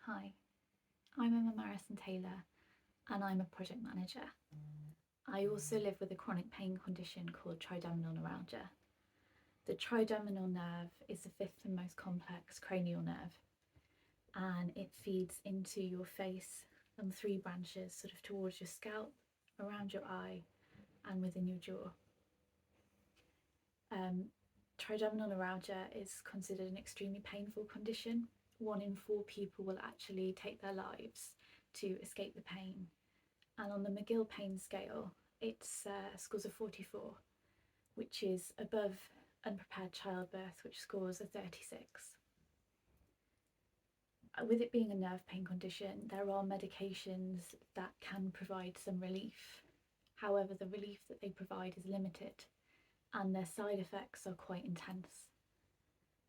Hi, I'm Emma Marison Taylor and I'm a project manager. I also live with a chronic pain condition called trigeminal neuralgia. The trigeminal nerve is the fifth and most complex cranial nerve, and it feeds into your face on three branches, sort of towards your scalp, around your eye, and within your jaw. Trigeminal neuralgia is considered an extremely painful condition. 1 in 4 people will actually take their lives to escape the pain. And on the McGill pain scale, it's scores a 44, which is above unprepared childbirth, which scores a 36. With it being a nerve pain condition, there are medications that can provide some relief. However, the relief that they provide is limited and their side effects are quite intense.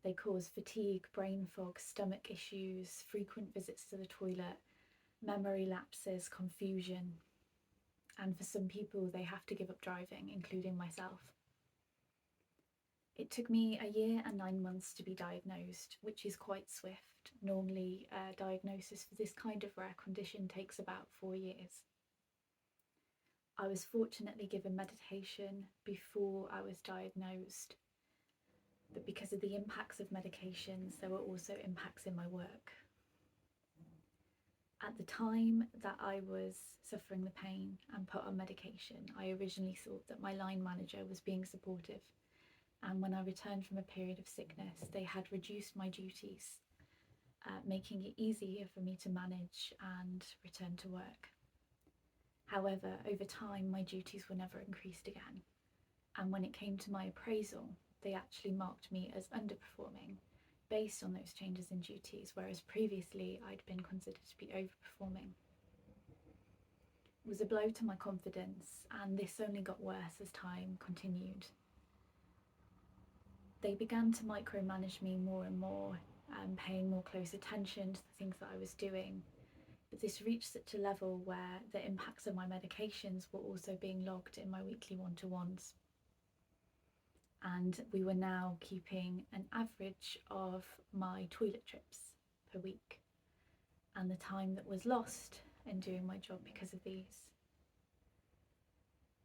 They cause fatigue, brain fog, stomach issues, frequent visits to the toilet, memory lapses, confusion, and for some people they have to give up driving, including myself. It took me a year and 9 months to be diagnosed, which is quite swift. Normally, a diagnosis for this kind of rare condition takes about 4 years. I was fortunately given medication before I was diagnosed, but because of the impacts of medications, there were also impacts in my work. At the time that I was suffering the pain and put on medication, I originally thought that my line manager was being supportive, and when I returned from a period of sickness, they had reduced my duties, making it easier for me to manage and return to work. However, over time, my duties were never increased again, and when it came to my appraisal, they actually marked me as underperforming based on those changes in duties, whereas previously I'd been considered to be overperforming. It was a blow to my confidence, and this only got worse as time continued. They began to micromanage me more and more, paying more close attention to the things that I was doing. But this reached such a level where the impacts of my medications were also being logged in my weekly one-to-ones. And we were now keeping an average of my toilet trips per week and the time that was lost in doing my job because of these.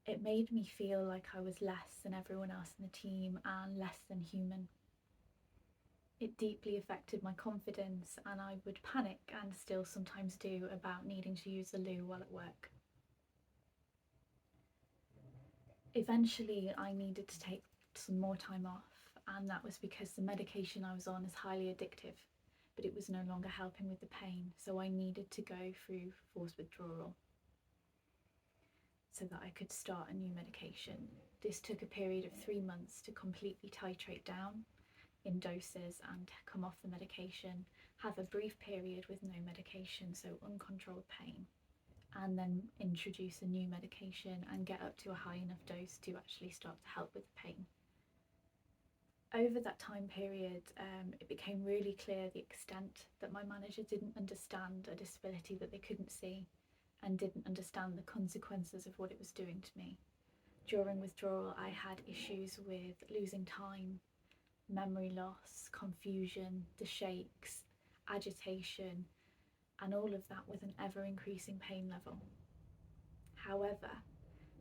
It made me feel like I was less than everyone else in the team and less than human. It deeply affected my confidence, and I would panic, and still sometimes do, about needing to use the loo while at work. Eventually I needed to take some more time off, and that was because the medication I was on is highly addictive, but it was no longer helping with the pain, so I needed to go through forced withdrawal so that I could start a new medication. This took a period of 3 months to completely titrate down in doses and come off the medication, have a brief period with no medication, so uncontrolled pain, and then introduce a new medication and get up to a high enough dose to actually start to help with the pain. Over that time period, it became really clear the extent that my manager didn't understand a disability that they couldn't see and didn't understand the consequences of what it was doing to me. During withdrawal, I had issues with losing time, memory loss, confusion, the shakes, agitation, and all of that with an ever increasing pain level. However,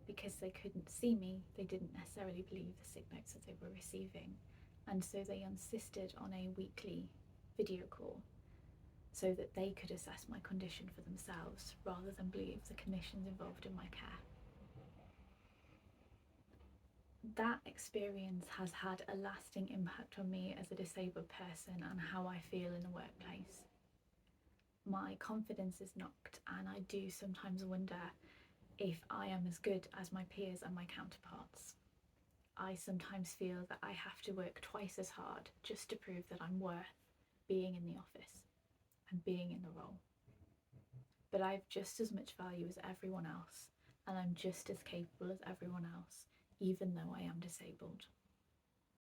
because they couldn't see me, they didn't necessarily believe the sick notes that they were receiving, and so they insisted on a weekly video call so that they could assess my condition for themselves rather than believe the clinicians involved in my care. That experience has had a lasting impact on me as a disabled person and how I feel in the workplace. My confidence is knocked, and I do sometimes wonder if I am as good as my peers and my counterparts. I sometimes feel that I have to work twice as hard just to prove that I'm worth being in the office and being in the role. But I have just as much value as everyone else, and I'm just as capable as everyone else, even though I am disabled.